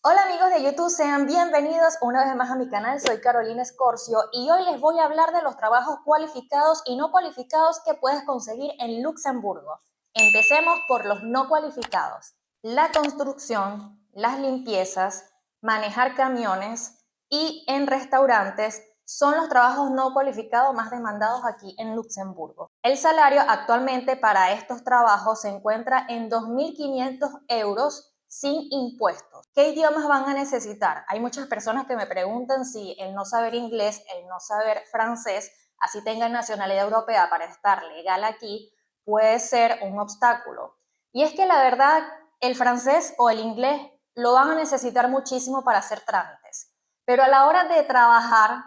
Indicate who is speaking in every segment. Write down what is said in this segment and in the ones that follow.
Speaker 1: Hola amigos de YouTube, sean bienvenidos una vez más a mi canal, soy Carolina Escorcio y hoy les voy a hablar de los trabajos cualificados y no cualificados que puedes conseguir en Luxemburgo. Empecemos por los no cualificados. La construcción, las limpiezas, manejar camiones y en restaurantes son los trabajos no cualificados más demandados aquí en Luxemburgo. El salario actualmente para estos trabajos se encuentra en 2.500 euros sin impuestos. ¿Qué idiomas van a necesitar? Hay muchas personas que me preguntan si el no saber inglés, el no saber francés, así tengan nacionalidad europea para estar legal aquí, puede ser un obstáculo. Y es que la verdad, el francés o el inglés lo van a necesitar muchísimo para hacer trámites. Pero a la hora de trabajar,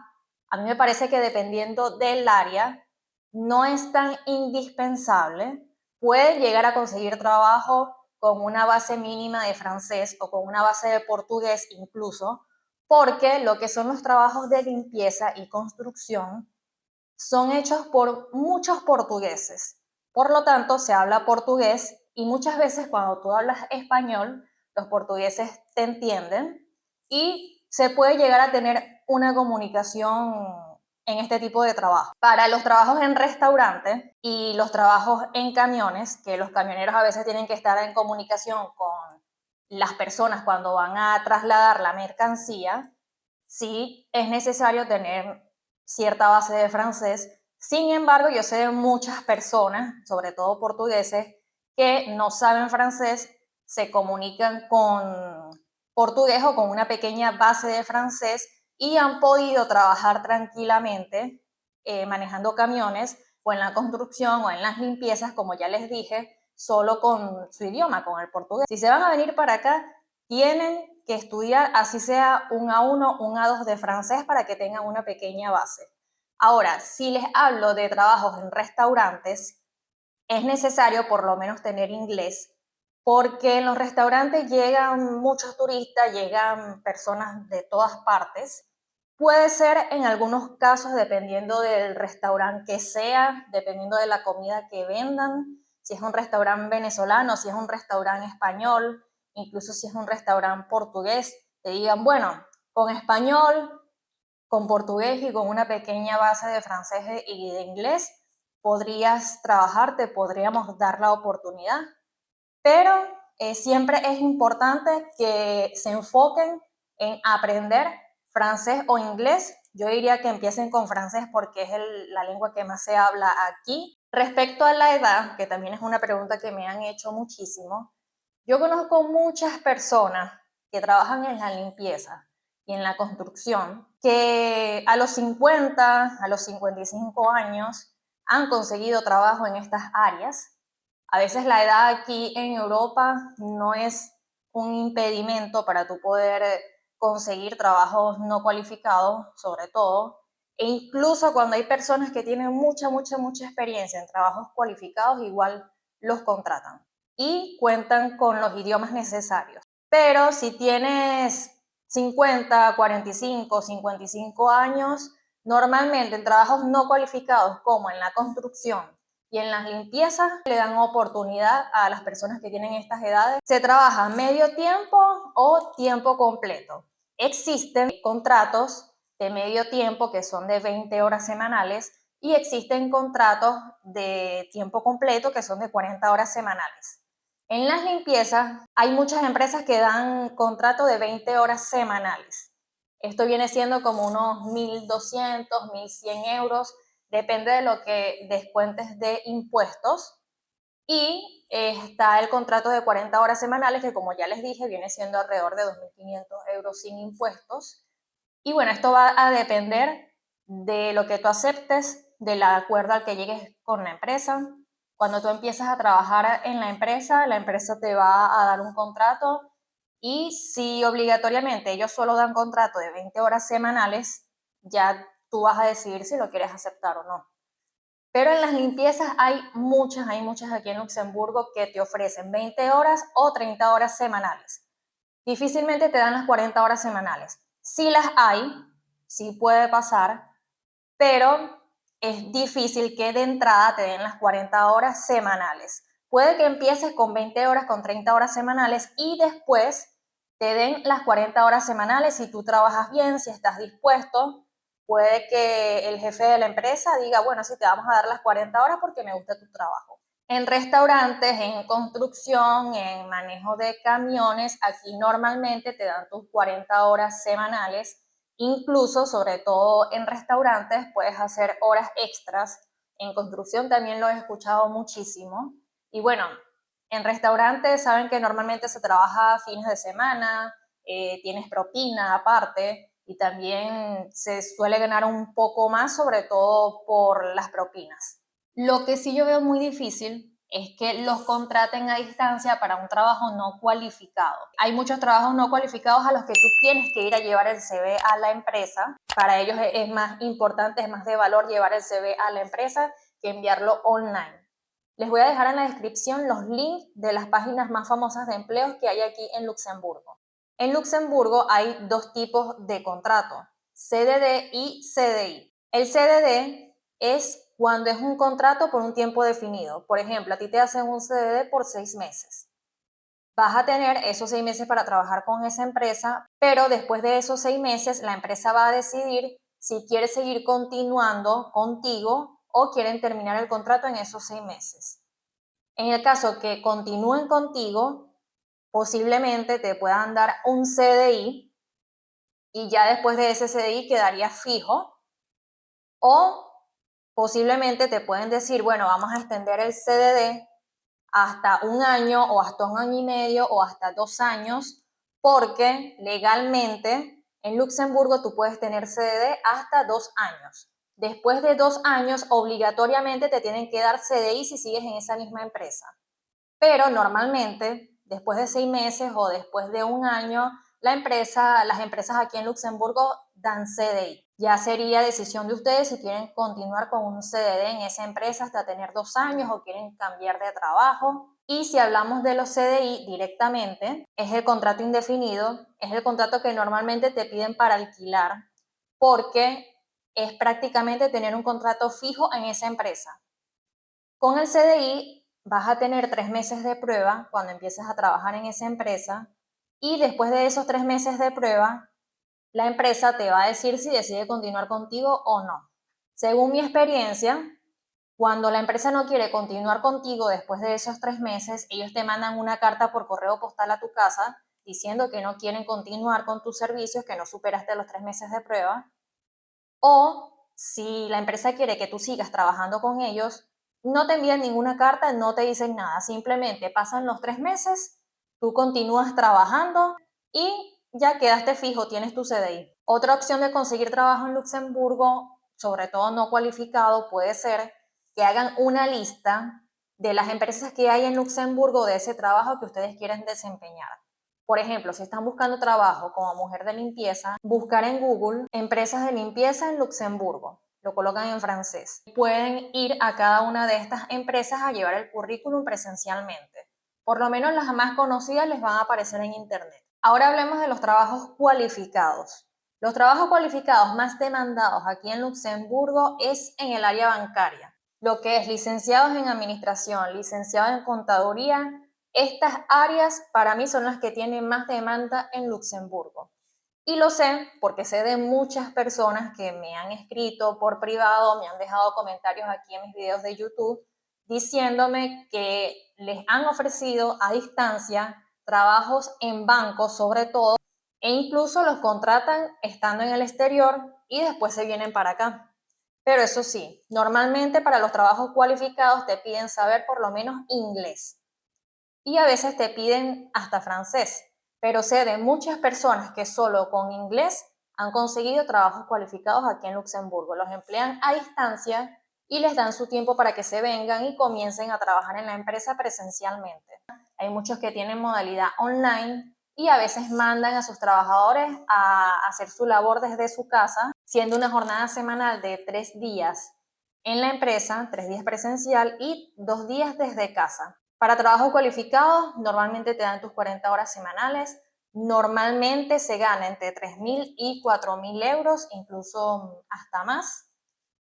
Speaker 1: a mí me parece que dependiendo del área, no es tan indispensable. Puede llegar a conseguir trabajo con una base mínima de francés o con una base de portugués incluso, porque lo que son los trabajos de limpieza y construcción son hechos por muchos portugueses. Por lo tanto, se habla portugués y muchas veces cuando tú hablas español, los portugueses te entienden y se puede llegar a tener una comunicación en este tipo de trabajo. Para los trabajos en restaurantes y los trabajos en camiones, que los camioneros a veces tienen que estar en comunicación con las personas cuando van a trasladar la mercancía, sí es necesario tener cierta base de francés. Sin embargo, yo sé de muchas personas, sobre todo portugueses, que no saben francés, se comunican con portugués o con una pequeña base de francés y han podido trabajar tranquilamente manejando camiones o en la construcción o en las limpiezas, como ya les dije, solo con su idioma, con el portugués. Si se van a venir para acá, tienen que estudiar así sea un A1, un A2 de francés para que tengan una pequeña base. Ahora, si les hablo de trabajos en restaurantes, es necesario por lo menos tener inglés, porque en los restaurantes llegan muchos turistas, llegan personas de todas partes. Puede ser en algunos casos, dependiendo del restaurante que sea, dependiendo de la comida que vendan, si es un restaurante venezolano, si es un restaurante español, incluso si es un restaurante portugués, te digan, bueno, con español, con portugués y con una pequeña base de francés y de inglés, podrías trabajar, te podríamos dar la oportunidad, pero siempre es importante que se enfoquen en aprender francés o inglés. Yo diría que empiecen con francés porque es la lengua que más se habla aquí. Respecto a la edad, que también es una pregunta que me han hecho muchísimo, yo conozco muchas personas que trabajan en la limpieza y en la construcción que a los 50, a los 55 años han conseguido trabajo en estas áreas. A veces la edad aquí en Europa no es un impedimento para tú poder conseguir trabajos no cualificados, sobre todo, e incluso cuando hay personas que tienen mucha experiencia en trabajos cualificados, igual los contratan y cuentan con los idiomas necesarios. Pero si tienes 50, 45, 55 años, normalmente en trabajos no cualificados como en la construcción y en las limpiezas le dan oportunidad a las personas que tienen estas edades. Se trabaja medio tiempo o tiempo completo. Existen contratos de medio tiempo que son de 20 horas semanales y existen contratos de tiempo completo que son de 40 horas semanales. En las limpiezas hay muchas empresas que dan contrato de 20 horas semanales. Esto viene siendo como unos 1.200, 1.100 euros, depende de lo que descuentes de impuestos. Y está el contrato de 40 horas semanales, que como ya les dije, viene siendo alrededor de 2.500 euros sin impuestos. Y bueno, esto va a depender de lo que tú aceptes, del acuerdo al que llegues con la empresa. Cuando tú empiezas a trabajar en la empresa te va a dar un contrato y si obligatoriamente ellos solo dan contrato de 20 horas semanales, ya tú vas a decidir si lo quieres aceptar o no. Pero en las limpiezas hay muchas aquí en Luxemburgo que te ofrecen 20 horas o 30 horas semanales. Difícilmente te dan las 40 horas semanales. Sí las hay, sí puede pasar, pero es difícil que de entrada te den las 40 horas semanales. Puede que empieces con 20 horas, con 30 horas semanales y después te den las 40 horas semanales si tú trabajas bien, si estás dispuesto. Puede que el jefe de la empresa diga, bueno, sí, te vamos a dar las 40 horas porque me gusta tu trabajo. En restaurantes, en construcción, en manejo de camiones, aquí normalmente te dan tus 40 horas semanales. Incluso, sobre todo en restaurantes, puedes hacer horas extras. En construcción también lo he escuchado muchísimo. Y bueno, en restaurantes saben que normalmente se trabaja fines de semana, tienes propina aparte y también se suele ganar un poco más, sobre todo por las propinas. Lo que sí yo veo muy difícil es que los contraten a distancia para un trabajo no cualificado. Hay muchos trabajos no cualificados a los que tú tienes que ir a llevar el CV a la empresa. Para ellos es más importante, es más de valor llevar el CV a la empresa que enviarlo online. Les voy a dejar en la descripción los links de las páginas más famosas de empleos que hay aquí en Luxemburgo. En Luxemburgo hay dos tipos de contrato, CDD y CDI. El CDD es cuando es un contrato por un tiempo definido. Por ejemplo, a ti te hacen un CDD por 6 meses. Vas a tener esos 6 meses para trabajar con esa empresa, pero después de esos 6 meses la empresa va a decidir si quiere seguir continuando contigo o quieren terminar el contrato en esos 6 meses. En el caso que continúen contigo, posiblemente te puedan dar un CDI y ya después de ese CDI quedaría fijo, o posiblemente te pueden decir, bueno, vamos a extender el CDD hasta un año o hasta un año y medio o hasta 2 años, porque legalmente en Luxemburgo tú puedes tener CDD hasta 2 años. Después de 2 años, obligatoriamente te tienen que dar CDI si sigues en esa misma empresa. Pero normalmente, después de 6 meses o después de un año, las empresas aquí en Luxemburgo dan CDI. Ya sería decisión de ustedes si quieren continuar con un CDD en esa empresa hasta tener 2 años o quieren cambiar de trabajo. Y si hablamos de los CDI directamente, es el contrato indefinido, es el contrato que normalmente te piden para alquilar, porque es prácticamente tener un contrato fijo en esa empresa. Con el CDI vas a tener 3 meses de prueba cuando empieces a trabajar en esa empresa, y después de esos 3 meses de prueba, la empresa te va a decir si decide continuar contigo o no. Según mi experiencia, cuando la empresa no quiere continuar contigo después de esos 3 meses, ellos te mandan una carta por correo postal a tu casa diciendo que no quieren continuar con tus servicios, que no superaste los 3 meses de prueba. O si la empresa quiere que tú sigas trabajando con ellos, no te envían ninguna carta, no te dicen nada, simplemente pasan los 3 meses, tú continúas trabajando y ya quedaste fijo, tienes tu CDI. Otra opción de conseguir trabajo en Luxemburgo, sobre todo no cualificado, puede ser que hagan una lista de las empresas que hay en Luxemburgo de ese trabajo que ustedes quieren desempeñar. Por ejemplo, si están buscando trabajo como mujer de limpieza, buscar en Google empresas de limpieza en Luxemburgo. Lo colocan en francés. Pueden ir a cada una de estas empresas a llevar el currículum presencialmente. Por lo menos las más conocidas les van a aparecer en internet. Ahora hablemos de los trabajos cualificados. Los trabajos cualificados más demandados aquí en Luxemburgo es en el área bancaria. Lo que es licenciados en administración, licenciados en contaduría. Estas áreas para mí son las que tienen más demanda en Luxemburgo. Y lo sé porque sé de muchas personas que me han escrito por privado, me han dejado comentarios aquí en mis videos de YouTube diciéndome que les han ofrecido a distancia trabajos en bancos sobre todo, e incluso los contratan estando en el exterior y después se vienen para acá. Pero eso sí, normalmente para los trabajos cualificados te piden saber por lo menos inglés y a veces te piden hasta francés, pero sé de muchas personas que solo con inglés han conseguido trabajos cualificados aquí en Luxemburgo. Los emplean a distancia y les dan su tiempo para que se vengan y comiencen a trabajar en la empresa presencialmente. Hay muchos que tienen modalidad online y a veces mandan a sus trabajadores a hacer su labor desde su casa, siendo una jornada semanal de 3 días en la empresa, 3 días presencial y 2 días desde casa. Para trabajos cualificados, normalmente te dan tus 40 horas semanales. Normalmente se gana entre 3.000 y 4.000 euros, incluso hasta más.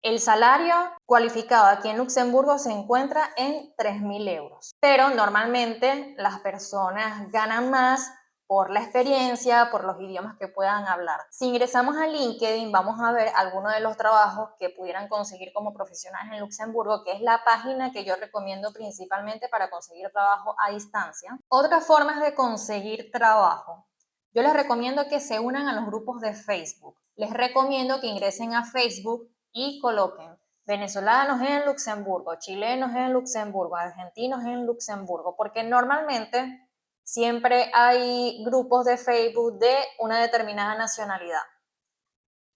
Speaker 1: El salario cualificado aquí en Luxemburgo se encuentra en 3.000 euros. Pero normalmente las personas ganan más por la experiencia, por los idiomas que puedan hablar. Si ingresamos a LinkedIn, vamos a ver algunos de los trabajos que pudieran conseguir como profesionales en Luxemburgo, que es la página que yo recomiendo principalmente para conseguir trabajo a distancia. Otras formas de conseguir trabajo. Yo les recomiendo que se unan a los grupos de Facebook. Les recomiendo que ingresen a Facebook y coloquen venezolanos en Luxemburgo, chilenos en Luxemburgo, argentinos en Luxemburgo, porque normalmente siempre hay grupos de Facebook de una determinada nacionalidad.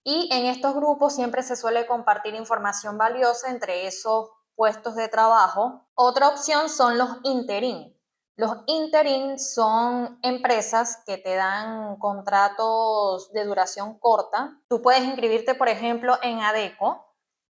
Speaker 1: Y en estos grupos siempre se suele compartir información valiosa entre esos puestos de trabajo. Otra opción son los interim. Los interim son empresas que te dan contratos de duración corta. Tú puedes inscribirte, por ejemplo, en Adecco,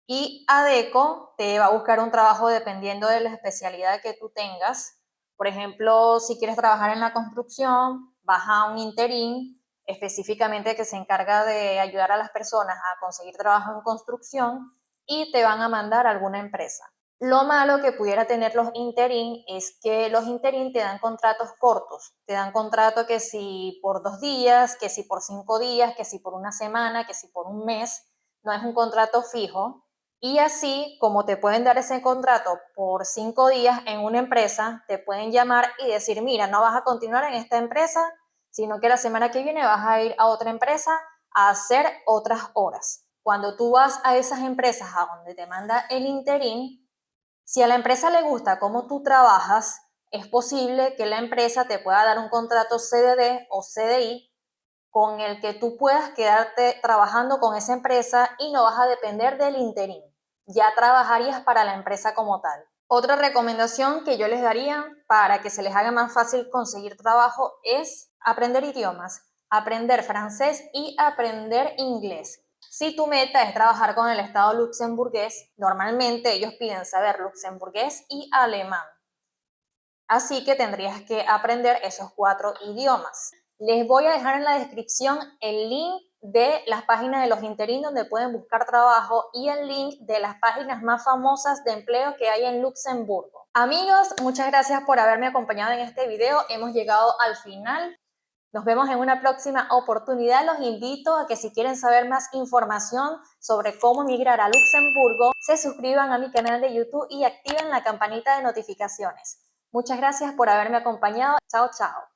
Speaker 1: y Adecco te va a buscar un trabajo dependiendo de la especialidad que tú tengas. Por ejemplo, si quieres trabajar en la construcción, vas a un interim específicamente que se encarga de ayudar a las personas a conseguir trabajo en construcción y te van a mandar a alguna empresa. Lo malo que pudiera tener los interim es que los interim te dan contratos cortos, te dan contrato que si por 2 días, que si por 5 días, que si por una semana, que si por un mes, no es un contrato fijo. Y así, como te pueden dar ese contrato por 5 días en una empresa, te pueden llamar y decir, mira, no vas a continuar en esta empresa, sino que la semana que viene vas a ir a otra empresa a hacer otras horas. Cuando tú vas a esas empresas a donde te manda el interín, si a la empresa le gusta cómo tú trabajas, es posible que la empresa te pueda dar un contrato CDD o CDI con el que tú puedas quedarte trabajando con esa empresa y no vas a depender del interín. Ya trabajarías para la empresa como tal. Otra recomendación que yo les daría para que se les haga más fácil conseguir trabajo es aprender idiomas, aprender francés y aprender inglés. Si tu meta es trabajar con el Estado luxemburgués, normalmente ellos piden saber luxemburgués y alemán. Así que tendrías que aprender esos 4 idiomas. Les voy a dejar en la descripción el link de las páginas de los interín donde pueden buscar trabajo y el link de las páginas más famosas de empleo que hay en Luxemburgo. Amigos, muchas gracias por haberme acompañado en este video. Hemos llegado al final. Nos vemos en una próxima oportunidad. Los invito a que si quieren saber más información sobre cómo migrar a Luxemburgo, se suscriban a mi canal de YouTube y activen la campanita de notificaciones. Muchas gracias por haberme acompañado. Chao, chao.